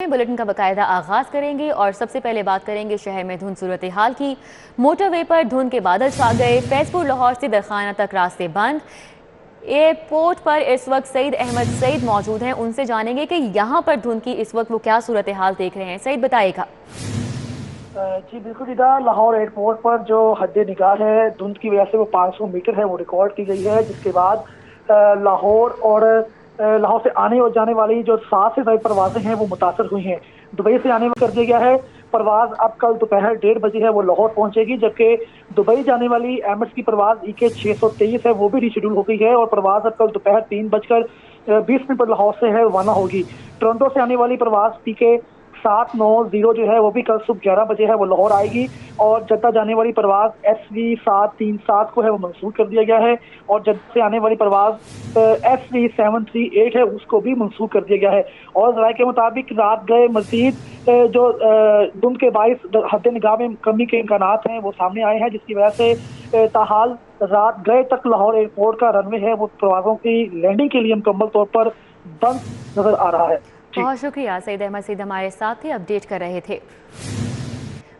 Bulletin का बाकायदा आगाज करेंगे और सबसे पहले बात करेंगे शहर में धुंध सूरत हाल की। मोटर वे पर धुंध के बादल छा गए। फैजपुर लाहौर से दरखाना तक रास्ते बंद। एयरपोर्ट पर इस वक्त सईद अहमद सईद मौजूद हैं, उनसे जानेंगे कि यहाँ पर धुंध की इस वक्त वो क्या सूरत हाल देख रहे हैं। सईद बताइएगा। जी बिल्कुल सीधा लाहौर एयरपोर्ट पर जो हद निगाह है धुंध की वजह से वो 500 मीटर है वो रिकॉर्ड की गई है, जिसके बाद लाहौर और लाहौर से आने और जाने वाली जो 7 से ज़्यादा परवाजें हैं वो मुतासर हुई हैं। दुबई से आने कर दिया गया है परवाज, अब कल दोपहर 1:30 बजे है वो लाहौर पहुंचेगी, जबकि दुबई जाने वाली एमिरेट्स की परवाज EK 623 है वो भी रिशेड्यूल हो गई है और परवाज अब कल दोपहर 3:20 पर लाहौर से है रवाना होगी। टोरंटो से आने वाली परवाज PK 790 जो है वो भी कल सुबह 11 बजे है वो लाहौर आएगी और जद्दा जाने वाली परवाज SV 737 को है वो मंसूख कर दिया गया है और जद्दा से आने वाली परवाज SV 738 है उसको भी मंसूख कर दिया गया है। और ज़राए के मुताबिक रात गए मजीद जो धुंध के बाइस हद निगाह में कमी के इम्कानात हैं वो सामने आए हैं, जिसकी वजह से ताहाल रात गए तक लाहौर एयरपोर्ट का रनवे है वो परवाजों की लैंडिंग के लिए मुकम्मल तौर पर बंद नजर आ रहा है। बहुत शुक्रिया। सईद अहमद सईद हमारे साथ थे, अपडेट कर रहे थे।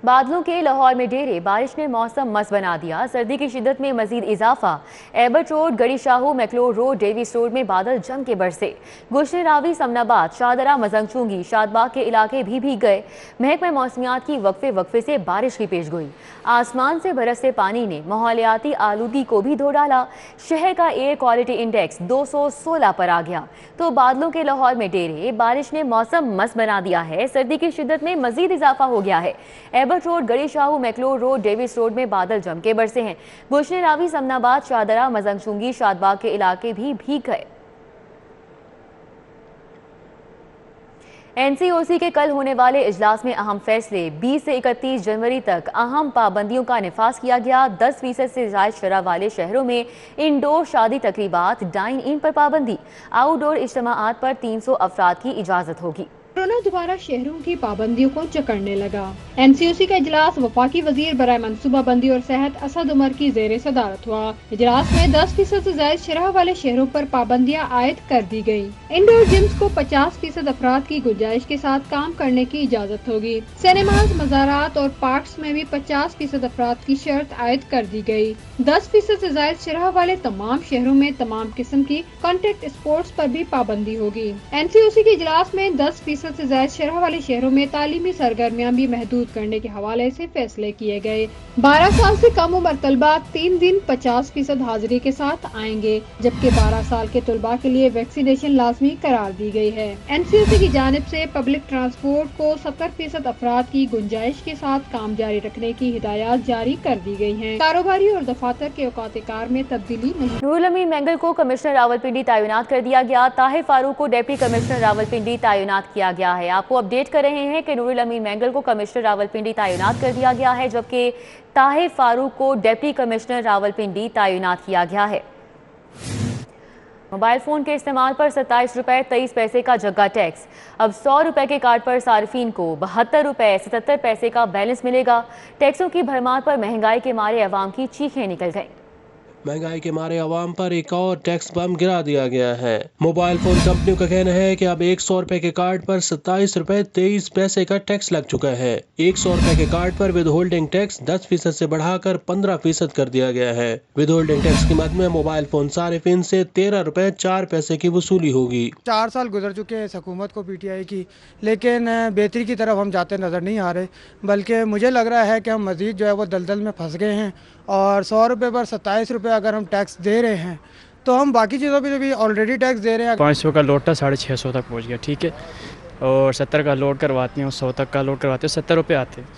बादलों के लाहौर में डेरे, बारिश ने मौसम मस्त बना दिया। सर्दी की शिद्दत में मजीद इजाफा। एबर्ट रोड, गड़ी शाहू, मैक्लोर रोड, डेविस रोड में बादल जम के बरसे। गुलशन रावी, समनाबाद, शाहदरा, मजंगचुंगी, शादबाग के इलाके भी भीग गए। महकमा मौसमियात की वक्फे वक्फे से बारिश की पेशगोई। आसमान से बरसते पानी ने माहौलियाती आलूगी को भी धो डाला। शहर का एयर क्वालिटी इंडेक्स 216 पर आ गया। तो बादलों के लाहौर में डेरे, बारिश ने मौसम मस्त बना दिया है। सर्दी की शिद्दत में मजीद इजाफा हो गया है। एबर्ट रोड, गड़ी शाहू, मैक्लोर रोड, डेविस रोड में बादल जम के बरसे हैं। गुलशन रावी, समनाबाद, शाहदरा, मजंगचुंगी, शादबाग के इलाके भी भीग गए। NCOC के कल होने वाले इजलास में अहम फैसले। 20 से 31 जनवरी तक अहम पाबंदियों का निफाज किया गया। 10% से ज़ायद शरह वाले शहरों में इंडोर शादी तकरीबात, डाइन इन पर पाबंदी। आउटडोर इज्तिमाआत पर 300 अफराद की इजाज़त होगी। कोरोना दोबारा शहरों की पाबंदियों को जकड़ने लगा। NCOC का इजलास वफाकी वजीर बराए मनसूबाबंदी और सेहत असद उमर की जेर सदारत हुआ। इजलास में 10% से ज्यादा शरह वाले शहरों पर पाबंदियां आयद कर दी गई। इंडोर जिम्स को 50% अफराद की गुंजाइश के साथ काम करने की इजाजत होगी। सिनेमाज, मज़ारात और पार्क्स में भी 50% अफराद की शर्त आयद कर दी गई। 10% से ज्यादा शरह वाले तमाम शहरों में तमाम किस्म की कॉन्टेक्ट स्पोर्ट्स पर भी पाबंदी होगी। NCOC के इजलास में 10% से ज्यादा शरह वाले शहरों में तालीमी सरगर्मियां भी महदूद करने के हवाले से फैसले किए गए। 12 साल से कम उम्र तलबा 3 दिन 50% हाजिरी के साथ आएंगे, जबकि 12 साल के तलबा के लिए वैक्सीनेशन लाजमी करार दी गई है। NCOC की जानिब से पब्लिक ट्रांसपोर्ट को 70% अफराद की गुंजाइश के साथ काम जारी रखने की हिदायत जारी कर दी गई है। कारोबारी और दफातर के औकात कार में तब्दीली नहीं। नूरुल अमीन मैंगल को कमिश्नर रावलपिंडी तैनात कर दिया गया। ताहिर फारूक को डिप्टी कमिश्नर रावलपिंडी तैनात किया गया है। आपको अपडेट कर रहे हैं कि नूरुल अमीन मैंगल को कमिश्नर रावलपिंडी तैनात कर दिया गया है, जबकि ताहिर फारूक को डिप्टी कमिश्नर रावलपिंडी तैनात किया गया है। मोबाइल फोन के इस्तेमाल पर 27 रुपए 23 पैसे का जग्गा टैक्स। अब 100 रुपए के कार्ड पर सार्फिन को 72 रुपए 77 पैसे का बैलेंस मिलेगा। टैक्सों की भरमार पर महंगाई के मारे अवाम की चीखें निकल गईं। महंगाई के मारे अवाम पर एक और टैक्स बम गिरा दिया गया है। मोबाइल फोन कंपनियों का कहना है कि अब 100 रुपए के कार्ड पर 27 रुपए 23 पैसे का टैक्स लग चुका है। 100 रुपए के कार्ड पर विद होल्डिंग टैक्स 10% से बढ़ाकर 15% कर दिया गया है। विद होल्डिंग टैक्स की मद में मोबाइल फोन सारिफिन से 13 रुपए 4 पैसे की वसूली होगी। 4 साल गुजर चुके हैं हुकूमत को PTI की, लेकिन बेहतरी की तरफ हम जाते नजर नहीं आ रहे, बल्कि मुझे लग रहा है कि हम मजीद जो है वो दलदल में फंस गए हैं। और 100 रुपये पर 27 रुपये अगर हम टैक्स दे रहे हैं तो हम बाकी चीज़ों पे भी ऑलरेडी टैक्स दे रहे हैं। 500 का लोड था 650 तक पहुंच गया, ठीक है, और 70 का लोड करवाते हैं, 100 तक का लोड करवाते हैं, 70 रुपये आते हैं।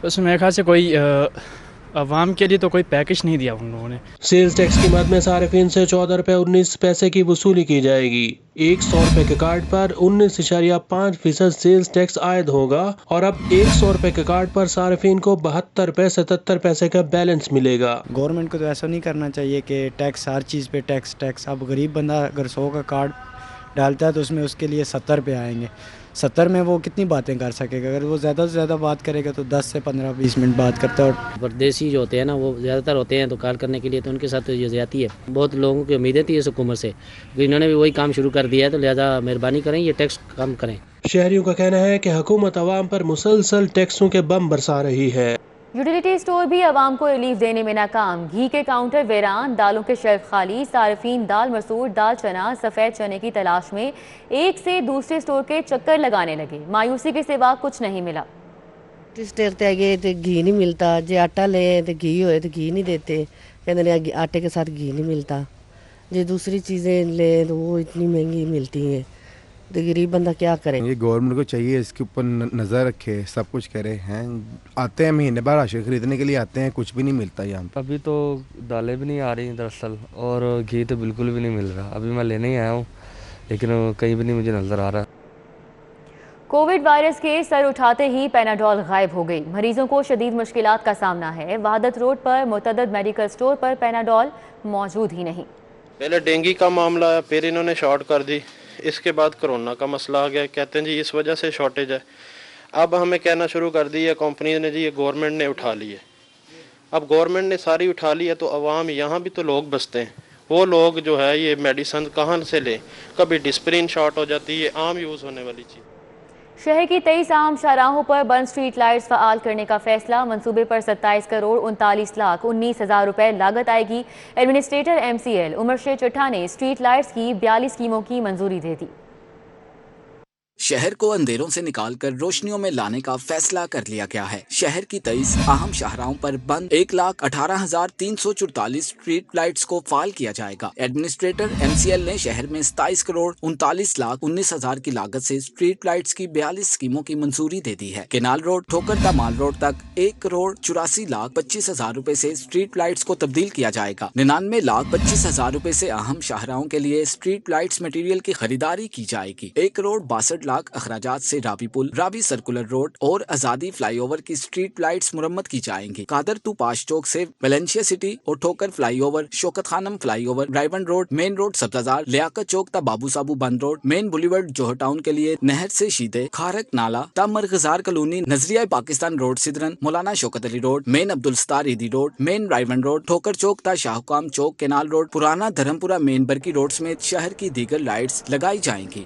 उसमें मेरे ख्याल से कोई अवाम के लिए तो कोई पैकेज नहीं दिया उन लोगों ने। सेल्स टैक्स की मद में सारिफिन से 14 रुपए 19 पैसे की वसूली की जाएगी। 100 रुपए के कार्ड पर 19.5% सेल्स टैक्स आयद होगा और अब 100 रुपए के कार्ड पर सारिफिन को 72 रुपए 77 पैसे का बैलेंस मिलेगा। गवर्नमेंट को तो ऐसा नहीं करना चाहिए कि टैक्स हर चीज़ पे टैक्स। अब गरीब बंदा अगर 100 का कार्ड डालता है तो उसमें उसके लिए 70 रुपये आएंगे। 70 میں وہ کتنی باتیں کر سکے گا؟ اگر وہ زیادہ سے زیادہ بات کرے گا تو 10 سے 15-20 منٹ بات کرتا ہے. اور پردیسی جو ہوتے ہیں نا وہ زیادہ تر ہوتے ہیں تو کار کرنے کے لیے، تو ان کے ساتھ تو یہ زیادتی ہے. بہت لوگوں کی امیدیں تھی اس حکومت سے، انہوں نے بھی وہی کام شروع کر دیا ہے، تو لہٰذا مہربانی کریں یہ ٹیکس کم کریں. شہریوں کا کہنا ہے کہ حکومت عوام پر مسلسل ٹیکسوں کے بم برسا رہی ہے. یوٹیلیٹی اسٹور بھی عوام کو ریلیف دینے میں ناکام. گھی کے کاؤنٹر ویران، دالوں کے شیلف خالی. صارفین دال مسور، دال چنا، سفید چنے کی تلاش میں ایک سے دوسرے اسٹور کے چکر لگانے لگے. مایوسی کے سوا کچھ نہیں ملا. اسٹور تے گئے تو گھی نہیں ملتا، جی آٹا لے تو گھی ہوئے تو گھی نہیں دیتے، کہتے آٹے کے ساتھ گھی نہیں ملتا. جی دوسری چیزیں لیں تو وہ اتنی مہنگی ملتی ہیں، تو غریب بندہ کیا کرے. یہ گورنمنٹ کو چاہیے اس کے اوپر نظر رکھے، سب کچھ کرے. ہیں آتے ہیں مہینے بعد راشن خریدنے کے لیے آتے ہیں، کچھ بھی نہیں ملتا یہاں پہ. ابھی تو دالیں بھی نہیں آ رہی دراصل، اور گھی تو بالکل بھی نہیں مل رہا. ابھی میں لینے ہی آیا ہوں لیکن کہیں بھی نہیں مجھے نظر آ رہا. کووڈ وائرس کے سر اٹھاتے ہی پیناڈول غائب ہو گئی. مریضوں کو شدید مشکلات کا سامنا ہے. وحدت روڈ پر متعدد میڈیکل سٹور پر پیناڈول موجود ہی نہیں. پہلے ڈینگی کا معاملہ ہے، پھر انہوں نے شارٹ کر دی، اس کے بعد کرونا کا مسئلہ آ گیا. کہتے ہیں جی اس وجہ سے شارٹیج ہے. اب ہمیں کہنا شروع کر دی ہے کمپنیز نے، جی یہ گورنمنٹ نے اٹھا لی ہے. اب گورنمنٹ نے ساری اٹھا لی ہے تو عوام یہاں بھی تو لوگ بستے ہیں. وہ لوگ جو ہے یہ میڈیسن کہاں سے لیں؟ کبھی ڈسپرین شارٹ ہو جاتی ہے، عام یوز ہونے والی چیز. شہر کی 23 اہم شاہراہوں پر بند اسٹریٹ لائٹس فعال کرنے کا فیصلہ. منصوبے پر 27 کروڑ 39 لاکھ 19 ہزار روپے لاگت آئے گی. ایڈمنسٹریٹر MCL عمر شیر چٹھا نے اسٹریٹ لائٹس کی 42 اسکیموں کی منظوری دے دی. شہر کو اندھیروں سے نکال کر روشنیوں میں لانے کا فیصلہ کر لیا گیا ہے. شہر کی 23 اہم شاہراہوں پر بند 1,18,344 اسٹریٹ لائٹس کو فعال کیا جائے گا. ایڈمنسٹریٹر MCL نے شہر میں 27 کروڑ 39 لاکھ 19 ہزار کی لاگت سے اسٹریٹ لائٹس کی 42 اسکیموں کی منظوری دے دی ہے. کینال روڈ ٹھوکر دمال روڈ تک 1 کروڑ 84 لاکھ 25 ہزار روپے سے اسٹریٹ لائٹس کو تبدیل کیا جائے گا. 99 لاکھ 25 ہزار روپے سے اہم شاہراہوں کے لیے اسٹریٹ لائٹس مٹیریل کی خریداری کی جائے گی. 1 کروڑ 62 لاکھ اخراجات سے رابی پل، رابی سرکولر روڈ اور آزادی فلائی اوور کی اسٹریٹ لائٹس مرمت کی جائیں گی. قادر تو پاش چوک سے ویلنشیا سٹی اور ٹھوکر fly over, Shaukat Khanum flyover, Raiwind road, main road Sabzazar, Liaquat Chowk تا بابو صابو بند روڈ، مین بولیورڈ جوہر ٹاؤن کے لیے نہر سے شیدے، کھارک نالا تا مرغزار کالونی، نظریہ پاکستان روڈ سدرن، مولانا شوکت علی روڈ، مین عبدالستار ایدی روڈ، مین رائون روڈ، ٹھوکر چوک تا شاہکام چوک، کینال روڈ، پرانا دھرمپورہ مین برکی روڈ سمیت شہر کی دیگر لائٹس لگائی جائیں گی.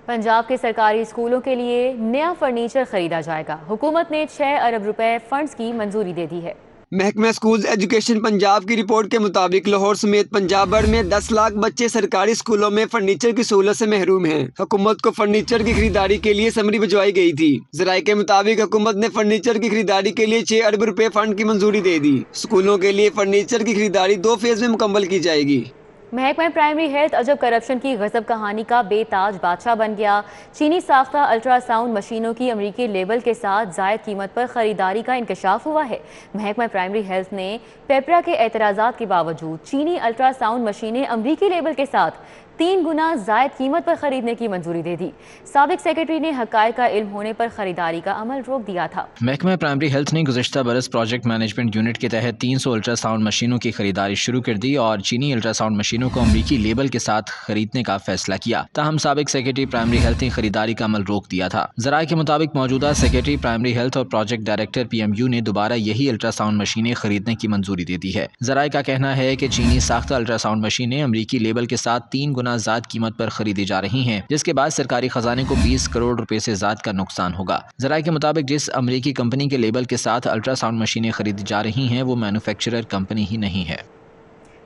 پنجاب کے سرکاری اسکولوں کے لیے نیا فرنیچر خریدا جائے گا. حکومت نے 6 ارب روپے فنڈز کی منظوری دے دی ہے. محکمہ اسکولز ایجوکیشن پنجاب کی رپورٹ کے مطابق لاہور سمیت پنجاب بھر میں 10 لاکھ بچے سرکاری اسکولوں میں فرنیچر کی سہولت سے محروم ہیں. حکومت کو فرنیچر کی خریداری کے لیے سمری بھجوائی گئی تھی. ذرائع کے مطابق حکومت نے فرنیچر کی خریداری کے لیے 6 ارب روپے فنڈ کی منظوری دے دی. اسکولوں کے لیے فرنیچر کی خریداری 2 فیز میں مکمل کی جائے گی. محکمہ پرائمری ہیلتھ عجب کرپشن کی غضب کہانی کا بے تاج بادشاہ بن گیا. چینی ساختہ الٹرا ساؤنڈ مشینوں کی امریکی لیبل کے ساتھ زائد قیمت پر خریداری کا انکشاف ہوا ہے. محکمہ پرائمری ہیلتھ نے پیپرا کے اعتراضات کے باوجود چینی الٹرا ساؤنڈ مشینیں امریکی لیبل کے ساتھ 3 گنا زائد قیمت پر خریدنے کی منظوری دے دی. سابق سیکرٹری نے حقائق کا علم ہونے پر خریداری کا عمل روک دیا تھا. محکمہ پرائمری ہیلتھ نے گزشتہ برس پروجیکٹ مینجمنٹ یونٹ کے تحت 300 الٹرا ساؤنڈ مشینوں کی خریداری شروع کر دی اور چینی الٹرا ساؤنڈ مشینوں کو امریکی لیبل کے ساتھ خریدنے کا فیصلہ کیا. تاہم سابق سیکرٹری پرائمری ہیلتھ نے خریداری کا عمل روک دیا تھا. ذرائع کے مطابق موجودہ سیکرٹری پرائمری ہیلتھ اور پروجیکٹ ڈائریکٹر PMU نے دوبارہ یہی الٹرا ساؤنڈ مشینیں خریدنے کی منظوری دے دی ہے. ذرائع کا کہنا ہے کہ چینی ساختہ الٹرا ساؤنڈ مشینیں امریکی لیبل کے ساتھ 3 گنا زائد قیمت پر خریدی جا رہی ہیں، جس کے بعد سرکاری خزانے کو 20 کروڑ روپے سے زائد کا نقصان ہوگا. ذرائع کے مطابق جس امریکی کمپنی کے لیبل کے ساتھ الٹرا ساؤنڈ مشینیں خریدی جا رہی ہیں وہ مینوفیکچرر کمپنی ہی نہیں ہے.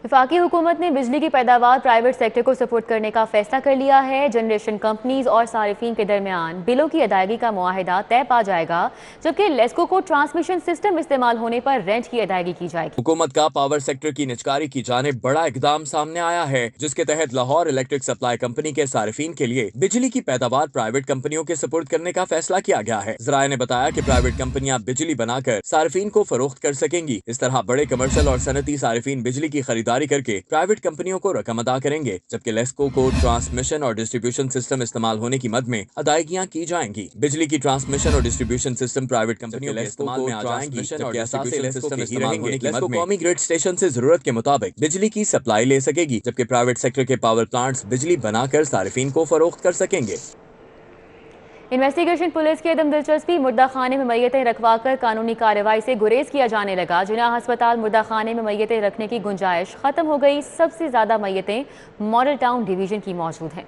وفاقی حکومت نے بجلی کی پیداوار پرائیویٹ سیکٹر کو سپورٹ کرنے کا فیصلہ کر لیا ہے. جنریشن کمپنیز اور صارفین کے درمیان بلوں کی ادائیگی کا معاہدہ طے پا جائے گا، جبکہ لیسکو کو ٹرانسمیشن سسٹم استعمال ہونے پر رینٹ کی ادائیگی کی جائے گی. حکومت کا پاور سیکٹر کی نجکاری کی جانب بڑا اقدام سامنے آیا ہے، جس کے تحت لاہور الیکٹرک سپلائی کمپنی کے صارفین کے لیے بجلی کی پیداوار پرائیویٹ کمپنیوں کے سپورٹ کرنے کا فیصلہ کیا گیا ہے. ذرائع نے بتایا کہ پرائیویٹ کمپنیاں بجلی بنا کر صارفین کو فروخت کر سکیں گی. اس طرح بڑے کمرشل اور صنعتی صارفین بجلی کی خریداری کر کے پرائیویٹ کمپنیوں کو رقم ادا کریں گے، جبکہ لیسکو کو ٹرانسمیشن اور ڈسٹریبیوشن سسٹم استعمال ہونے کی مد میں ادائیگیاں کی جائیں گی. بجلی کی ٹرانسمیشن اور ڈسٹریبیوشن سسٹم پرائیویٹ کمپنیوں کے استعمال میں آ جائیں گی، جبکہ اساسی سسٹم استعمال ہونے کی مد میں قومی گرڈ اسٹیشن سے ضرورت کے مطابق بجلی کی سپلائی لے سکے گی، جبکہ پرائیویٹ سیکٹر کے پاور پلانٹس بجلی بنا کر صارفین کو فروخت کر سکیں گے. इन्वेस्टिगेशन पुलिस की एकदम दिलचस्पी, मुर्दा खाने में मैयतें रखवा कर कानूनी कार्रवाई से गुरेज किया जाने लगा। जिना अस्पताल मुर्दा खाने में मैयतें रखने की गुंजाइश खत्म हो गई। सबसे ज्यादा मैयतें मॉडल टाउन डिवीजन की मौजूद हैं।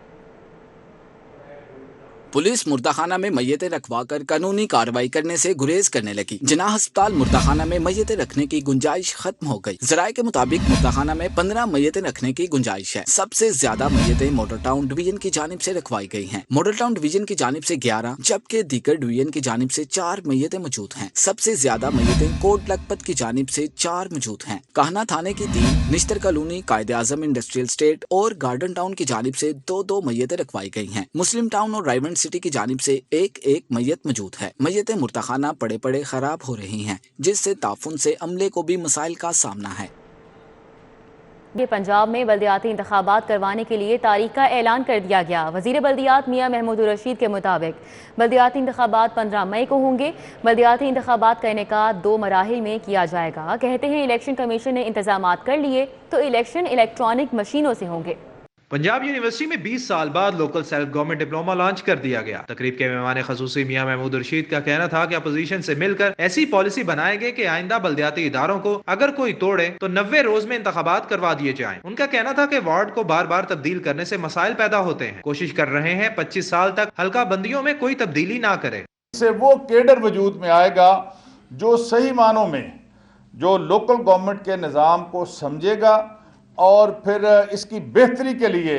पुलिस मुर्दाखाना में मैयतें रखवाकर कानूनी कार्रवाई करने से गुरेज करने लगी। जिनाह अस्पताल मुर्दाखाना में मैयतें रखने की गुंजाइश खत्म हो गई। जराये के मुताबिक मुर्दाखाना में 15 मैयतें रखने की गुंजाइश है। सबसे ज्यादा मैयतें मॉडल टाउन डिवीजन की जानिब से रखवाई गई हैं। मॉडल टाउन डिवीजन की जानिब से 11 जबकि दीगर डिवीजन की जानिब से 4 मैयतें मौजूद हैं। सबसे ज्यादा मैयतें कोट लखपत की जानिब से 4 मौजूद हैं। काहना थाने की 3, निश्तर कॉलोनी, कायदे आजम इंडस्ट्रियल स्टेट और गार्डन टाउन की जानिब से 2-2 मैयतें रखवाई गई हैं। मुस्लिम टाउन और रायमंड सिटी की जानिब से 1-1 मैयत मौजूद है। मैयतें मुर्दाखाना पड़े पड़े खराब हो रही हैं, जिससे ताफुन से अमले को भी मसाइल का सामना है। ये पंजाब में बल्दियाती इंतखाबात करवाने के लिए तारीख का ऐलान कर दिया गया। वजीर बल्दियात मियां महमूद रशीद के मुताबिक बल्दियाती इंतखाबात 15 मई को होंगे। बल्दियाती इंतखाबात का इनेकाद 2 मराहिल में किया जाएगा। कहते हैं इलेक्शन कमीशन ने इंतजामात कर लिए तो इलेक्शन इलेक्ट्रॉनिक मशीनों से होंगे। पंजाब यूनिवर्सिटी में 20 साल बाद local self government diploma launch कर दिया गया। तकरीब के मेहमान खसूसी मियां महमूद रशीद का कहना था कि अपोजिशन से मिलकर ऐसी पॉलिसी बनाएंगे कि आइंदा बल्दियाती इदारों को अगर कोई तोड़े तो 90 रोज में इंतखाबात करवा दिए जाएं। उनका कहना था कि वार्ड को बार बार तब्दील करने से मसाइल पैदा होते हैं। कोशिश कर रहे हैं 25 साल तक हल्का बंदियों में कोई तब्दीली ना करे। इससे वो केडर वजूद में आएगा जो सही मानों में जो लोकल गवर्नमेंट के निज़ाम को समझेगा और फिर इसकी बेहतरी के लिए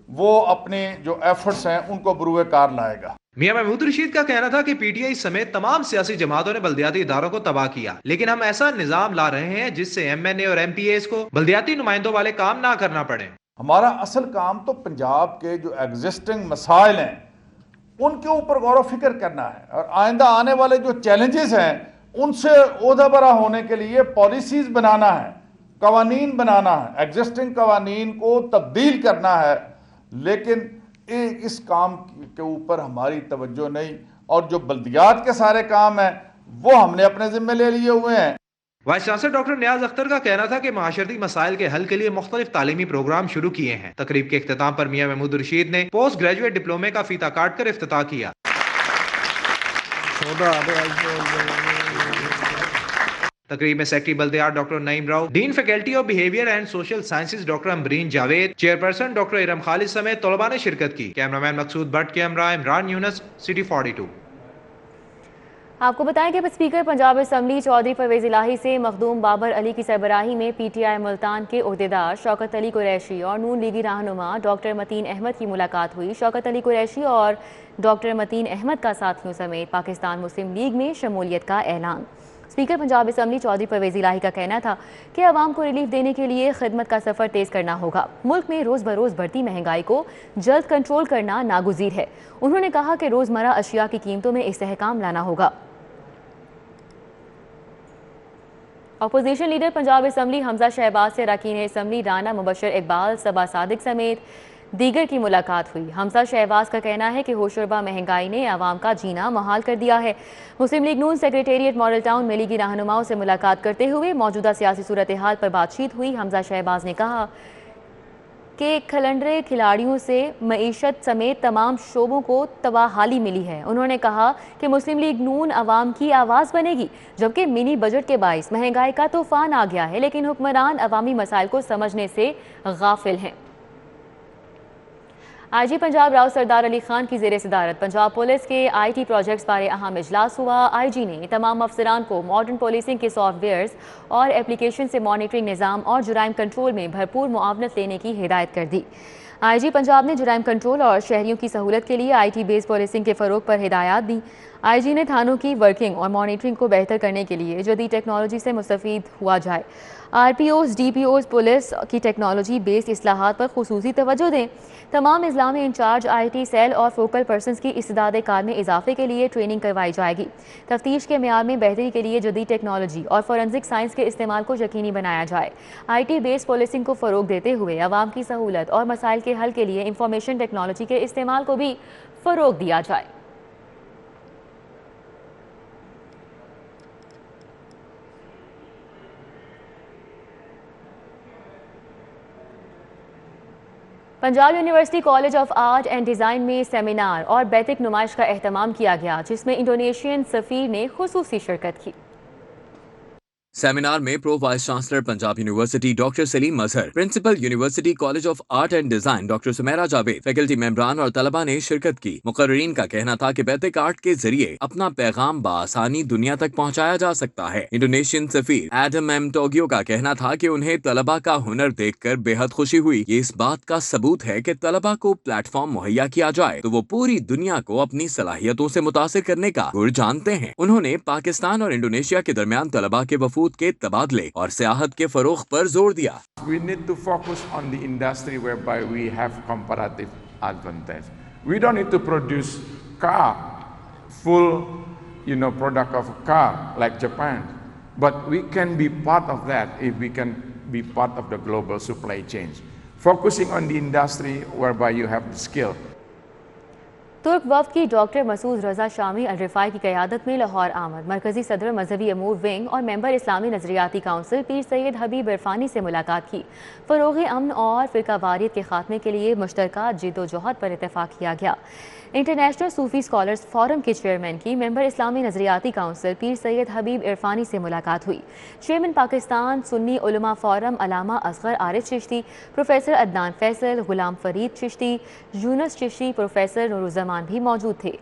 वो अपने जो एफर्ट्स हैं उनको बरूए कार लाएगा। मियां महमूद रशीद का कहना था कि पीटीआई समेत तमाम सियासी जमातों ने बल्दियाती इदारों को तबाह किया, लेकिन हम ऐसा निजाम ला रहे हैं जिससे एमएनए और एमपीएस को बल्दियाती नुमाइंदों वाले काम ना करना पड़े। हमारा असल काम तो पंजाब के जो एग्जिस्टिंग मसाइल हैं उनके ऊपर गौर व फिक्र करना है और आइंदा आने वाले जो चैलेंजेस हैं उनसे ओहदा बरा होने के लिए पॉलिसीज बनाना है, कवानीन बनाना है, एग्जिस्टिंग कवानीन को तब्दील करना है। लेकिन इस काम के ऊपर हमारी तवज्जो नहीं और जो बल्दियात के सारे काम हैं वो हमने अपने जिम्मे ले लिए हुए हैं। वाइस चांसलर डॉक्टर नियाज अख्तर का कहना था कि माशरती मसाइल के हल के लिए मुख्तलिफ तालीमी प्रोग्राम शुरू किए हैं। तकरीब के इख्तिताम पर मियां महमूद रशीद ने पोस्ट ग्रेजुएट डिप्लोमे का फीता काट कर इफ्तिताह किया। तकरीब में सेक्रेटरी बल्दियात doctor Naeem Rao, dean faculty of behaviour and social sciences doctor Ambreen Javed, chairperson doctor Iram Khalid समेत तलबा ने शिरकत की। कैमरामैन मकसूद भट्ट के हमरा इमरान यूनस, सिटी 42। आपको बताएं कि स्पीकर पंजाब असम्बली चौधरी परवेज इलाही से मखदूम बाबर अली की सरबराही में पीटीआई मुल्तान के ओहदेदार शौकत अली कुरैशी और नून लीगी रहनुमा डॉक्टर मतीन अहमद की मुलाकात हुई। शौकत अली कुरैशी और डॉक्टर मतीन अहमद का साथियों समेत पाकिस्तान मुस्लिम लीग में शमूलियत का ऐलान। स्पीकर पंजाब असम्बली चौधरी परवेज इलाही का कहना था कि आवाम को रिलीफ देने के लिए खिदमत का सफ़र तेज़ करना होगा। मुल्क में रोज़ बरोज़ बढ़ती महंगाई को जल्द कंट्रोल करना नागुज़ीर है। उन्होंने कहा कि रोज़मर्रा अशिया की कीमतों में इस्तेहकाम लाना होगा। Opposition leader Punjab assembly Hamza Shehbaz से अरकान असम्बली राना मुबशर इकबाल, सबा सादिक समेत दीगर की मुलाकात हुई। हमजा शहबाज का कहना है कि होशरुबा महंगाई ने आवाम का जीना मुहाल कर दिया है। मुस्लिम लीग नून सेक्रेटेरिएट मॉडल टाउन में लीगी रहनुमाओं से मुलाकात करते हुए मौजूदा सियासी सूरत हाल पर बातचीत हुई। हमजा शहबाज ने कहा कि खलंडरे खिलाड़ियों से मईशत समेत तमाम शोबों को तबाहाली मिली है। उन्होंने कहा कि मुस्लिम लीग नून आवाम की आवाज़ बनेगी, जबकि मिनी बजट के बाइस महंगाई का तूफान आ गया है, लेकिन हुक्मरान अवामी मसाइल को समझने से गाफिल हैं। आईजी पंजाब राव सरदार अली खान की ज़ेर सदारत पंजाब पुलिस के IT प्रोजेक्ट्स बारे अहम इजलास हुआ। IG ने तमाम अफसरान को मॉडर्न पुलिसिंग के सॉफ्टवेयर्स और एप्लीकेशन से मॉनिटरिंग निज़ाम और जुराइम कंट्रोल में भरपूर मुआवनत लेने की हिदायत कर दी। IG पंजाब ने जुराइम कंट्रोल और शहरियों की सहूलत के लिए IT बेस्ड पुलिसिंग के फ़रोग पर हिदायत दी। IG ने थानों की वर्किंग और मॉनिटरिंग को बेहतर करने के लिए जदीद टेक्नोलॉजी से मुस्तफ़ीद हुआ जाए। RPOs DPOs पुलिस की टेक्नोलॉजी बेस्ड इस्लाहात पर खुसूसी तवज्जो दें। तमाम इज़ला में इंचार्ज IT सेल और फोकल पर्सनस की इस्तिदाद कार में इजाफे के लिए ट्रेनिंग करवाई जाएगी। तफ्तीश के मेयार में बेहतरी के लिए जदीद टेक्नोलॉजी और फोरेंसिक साइंस के इस्तेमाल को यकीनी बनाया जाए। IT बेस्ड पुलिसिंग को फ़रोग देते हुए आवाम की सहूलत और मसाइल के हल के लिए इंफॉर्मेशन टेक्नोलॉजी के इस्तेमाल को भी फ़रोग दिया जाए। Punjab university college of art and design में सेमिनार और बैठक नुमाइश का एहतमाम किया गया, जिसमें इंडोनेशियन सफ़ीर ने खुसूसी शिरकत की। सेमिनार में pro vice chancellor Punjab university doctor Saleem Mazhar, principal university college of art and design doctor Sumera Javed, faculty मेंबरान और तलबा ने शिरकत की। मुकर्रीन का कहना था कि बैठक आर्ट के जरिए अपना पैगाम बआसानी दुनिया तक पहुंचाया जा सकता है। इंडोनेशियन सफीर एडम एम टोगियो का कहना था कि उन्हें तलबा का हुनर देखकर बेहद खुशी हुई। ये इस बात का सबूत है कि तलबा को प्लेटफॉर्म मुहैया किया जाए तो वो पूरी दुनिया को अपनी सलाहियतों से मुतासिर करने का गुर जानते हैं। उन्होंने पाकिस्तान और इंडोनेशिया के दरमियान तलबा के वफूद के तबादले और सियाहत के फरोग पर जोर दिया। We need to focus on the industry whereby we have comparative advantage. We don't need to produce car, full, product of a car like Japan, but we can be part of that if we can be part of the global supply chain. Focusing on the industry whereby you have the skill. तुर्क वफ़द की doctor Masood रज़ा शामी अल रिफ़ाई की क़यादत में लाहौर आमद। मरकज़ी सदर मजहबी अमूर wing और member इस्लामी नज़रियाती council पीर सैयद हबीब इरफानी से मुलाकात की। फ़रोग़ अमन और फ़िरक़ावारियत के ख़ात्मे के लिए मुश्तरका जिद्दोजहद पर इत्तफ़ाक़ किया गया। इंटरनेशनल सूफ़ी स्कॉलर्स फोरम के चेयरमैन की मेंबर इस्लामी नज़रियाती काउंसिल पीर सैयद हबीब इरफानी से मुलाकात हुई। चेयरमैन पाकिस्तान सुन्नी उलमा फोरम अलामा असगर आरिफ चिश्ती, प्रोफेसर अदनान फैसल, गुलाम फरीद चिश्ती, यूनुस चिश्ती, प्रोफेसर नूरुज़्ज़मान भी मौजूद थे।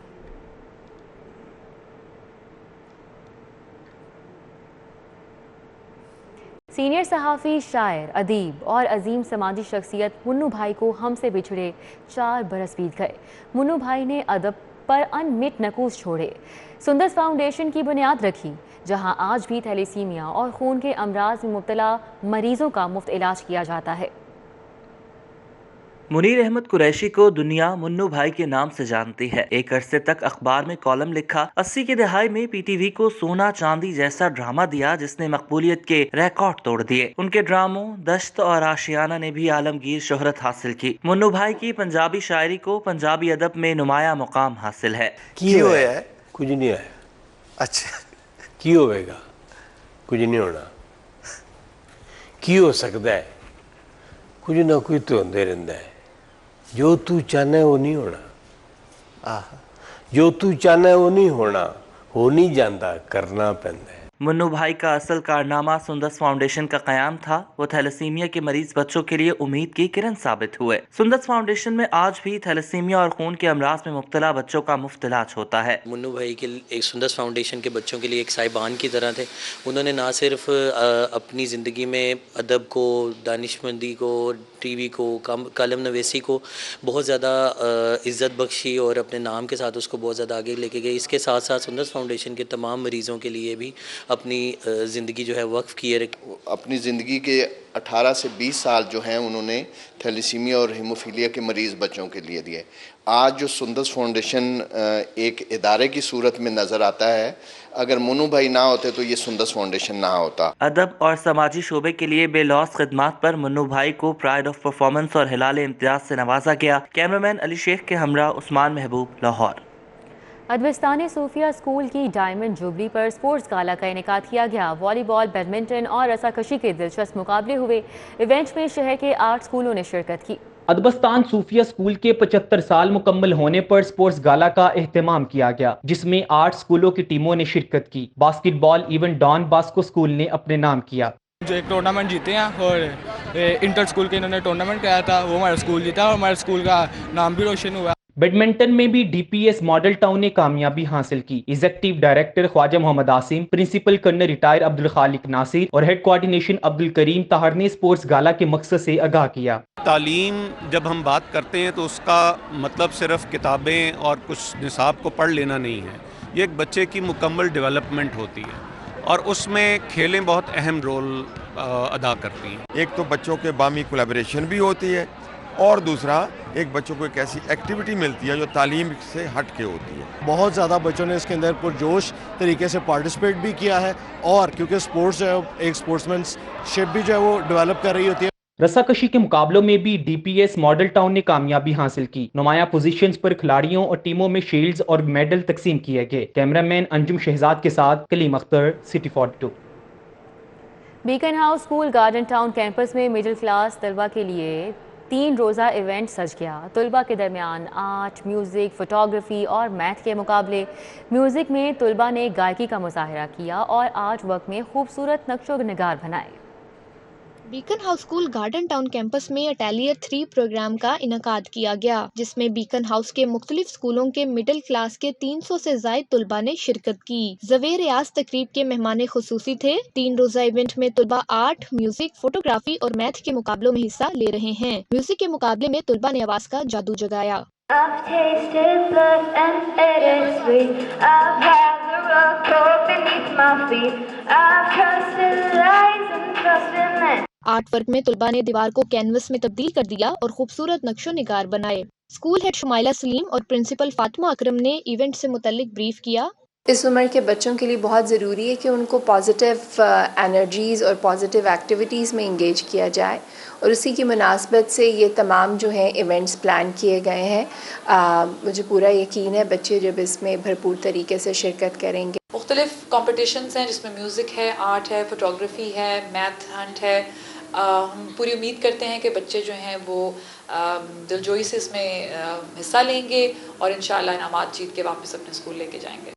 सीनियर सहाफ़ी, शायर, अदीब और अजीम समाजी शख्सियत मुन्नू भाई को हमसे बिछड़े 4 बरस बीत गए। मुन्नू भाई ने अदब पर अनमिट नकूश छोड़े, सुंदस फाउंडेशन की बुनियाद रखी, जहां आज भी थैलेसीमिया और खून के अमराज में मुब्तला मरीजों का मुफ्त इलाज किया जाता है। मुनीर अहमद कुरैशी को दुनिया मुन्नू भाई के नाम से जानती है। एक अरसे तक अखबार में कॉलम लिखा, 80 की दहाई में पीटीवी को सोना चांदी जैसा ड्रामा दिया जिसने मकबूलियत के रिकॉर्ड तोड़ दिए। उनके ड्रामों दश्त और आशियाना ने भी आलमगीर शोहरत हासिल की। मुन्नू भाई की पंजाबी शायरी को पंजाबी अदब में नुमाया मुकाम हासिल है। कुछ नहीं है, अच्छा की होगा, कुछ नहीं होना, की हो सकता है, कुछ ना कुछ तो होंदे रहंदा है। जो तू चाहना है वो नहीं होना, जो तू चाहना है वो नहीं होना, हो नहीं जाता, करना पैंदा है। मुन्नू भाई का असल कारनामा सुंदस फाउंडेशन का कयाम था। वो थैलेसीमिया के मरीज बच्चों के लिए उम्मीद की किरण साबित हुए। सुंदस फाउंडेशन में आज भी थैलेसीमिया और खून के अमराज में मुब्तला बच्चों का मुफ्त इलाज होता है। मुन्नू भाई के एक सुंदस फाउंडेशन के बच्चों के लिए एक साहिबान की तरह थे। उन्होंने ना सिर्फ अपनी ज़िंदगी में अदब को, दानिशमंदी को, टीवी को, कलम नवेसी को बहुत ज़्यादा इज़्ज़त बख्शी और अपने नाम के साथ उसको बहुत ज़्यादा आगे लेके गए। इसके साथ साथ सुंदस फाउंडेशन के तमाम मरीज़ों के लिए भी अपनी ज़िंदगी जो है वक्फ किए। अपनी ज़िंदगी के 18 से 20 साल जो हैं उन्होंने थैलेसीमिया और हीमोफीलिया के मरीज़ बच्चों के लिए दिए। आज जो सुंदस फाउंडेशन एक इदारे की सूरत में नज़र आता है, अगर मुन्नू भाई ना होते तो ये सुंदस फाउंडेशन ना होता। अदब और समाजी शोबे के लिए बेलौस खिदमात पर मुन्नू भाई को प्राइड ऑफ परफॉर्मेंस और हिलाल इम्तियाज से नवाजा गया। कैमरामैन अली शेख के हमरा उस्मान महबूब, लाहौर। अदबिस्तान सूफिया स्कूल की डायमंड जुबली पर स्पोर्ट्स गाला का इनेकाद किया गया। वॉलीबॉल, बैडमिंटन और रस्साकशी के दिलचस्प मुकाबले हुए। इवेंट में शहर के 8 स्कूलों ने शिरकत की। अदबिस्तान सूफिया स्कूल के 75 साल मुकम्मल होने पर स्पोर्ट्स गाला का एहतमाम किया गया, जिसमें 8 स्कूलों की टीमों ने शिरकत की। Basketball event Don Bosco school ने अपने नाम किया। जो एक टूर्नामेंट जीते हैं और इंटर स्कूल के इन्होंने टूर्नामेंट कराया था, वो हमारा स्कूल जीता और हमारे स्कूल का नाम भी रोशन हुआ। बैडमिंटन में भी डीपीएस मॉडल टाउन ने कामयाबी हासिल की। Executive director Khawaja Muhammad Asim, principal colonel retired Abdul Khaliq Nasir और हेड कोऑर्डिनेशन अब्दुल करीम ताहर ने स्पोर्ट्स गाला के मकसद से आगाह किया। तालीम जब हम बात करते हैं तो उसका मतलब सिर्फ किताबें और कुछ निसाब को पढ़ लेना नहीं है। ये एक बच्चे की मुकम्मल डेवलपमेंट होती है और उसमें खेलें बहुत अहम रोल अदा करती हैं। एक तो बच्चों के बामी कोलैबोरेशन भी होती है और दूसरा एक बच्चों को एक ऐसी एक्टिविटी मिलती है जो तालीम से हट के होती है। बहुत ज़्यादा बच्चों ने इसके अंदर पुरजोश तरीके से पार्टिसिपेट भी किया है और क्योंकि स्पोर्ट्स जो है एक स्पोर्ट्समैनशिप भी जो है वो डेवलप कर रही होती है। रस्साकशी के मुकाबलों में भी डीपीएस मॉडल टाउन ने कामयाबी हासिल की। नुमाया पोजीशंस पर खिलाड़ियों और टीमों में शील्ड्स और मेडल तकसीम किए गए। कैमरामैन अंजुम शहजाद के साथ Kaleem Akhtar, city 42। Beaconhouse school Garden Town campus में मिडिल क्लास तलबा के लिए 3 روزہ ایونٹ سج گیا. طلبہ کے درمیان آرٹ، میوزک، فوٹوگرافی اور میتھ کے مقابلے. میوزک میں طلبہ نے گائکی کا مظاہرہ کیا اور آرٹ ورک میں خوبصورت نقش و نگار بنائے. Beaconhouse school Garden Town campus میں اٹیلیئر 3 پروگرام کا انعقاد کیا گیا، جس میں بیکن ہاؤس کے مختلف اسکولوں کے مڈل کلاس کے 300 سے زائد طلبہ نے شرکت کی. زویر ریاض تقریب کے مہمان خصوصی تھے. 3 روزہ ایونٹ میں طلبہ آرٹ، میوزک، فوٹوگرافی اور میتھ کے مقابلوں میں حصہ لے رہے ہیں. میوزک کے مقابلے میں طلبہ نے آواز کا جادو جگایا. آرٹ ورک میں طلبہ نے دیوار کو کینوس میں تبدیل کر دیا اور خوبصورت نقش و نگار بنائے. اسکول ہیڈ شمائلہ سلیم اور پرنسپل فاطمہ اکرم نے ایونٹ سے متعلق بریف کیا. اس عمر کے بچوں کے لیے بہت ضروری ہے کہ ان کو پازیٹیو انرجیز اور پازیٹیو ایکٹیویٹیز میں انگیج کیا جائے، اور اسی کی مناسبت سے یہ تمام جو ہیں ایونٹس پلان کیے گئے ہیں. مجھے پورا یقین ہے بچے جب اس میں بھرپور طریقے سے شرکت کریں گے. مختلف کمپٹیشنز ہیں جس میں میوزک ہے، آرٹ ہے، فوٹوگرافی ہے، میتھ ہنٹ ہے. ہم پوری امید کرتے ہیں کہ بچے جو ہیں وہ دلجوئی سے اس میں حصہ لیں گے اور انشاءاللہ انعامات جیت کے واپس اپنے اسکول لے کے جائیں گے.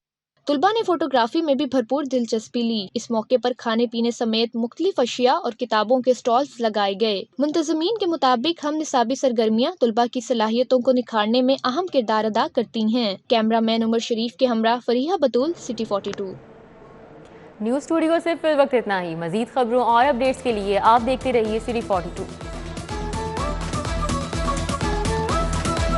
طلبہ نے فوٹوگرافی میں بھی بھرپور دلچسپی لی. اس موقع پر کھانے پینے سمیت مختلف اشیاء اور کتابوں کے سٹالز لگائے گئے. منتظمین کے مطابق ہم نصابی سرگرمیاں طلبہ کی صلاحیتوں کو نکھارنے میں اہم کردار ادا کرتی ہیں. کیمرہ مین عمر شریف کے ہمراہ فریحہ بطول، سٹی 42. نیوز اسٹوڈیو سے فی الوقت اتنا ہی. مزید خبروں اور اپڈیٹس کے لیے آپ دیکھتے رہیے سٹی 42.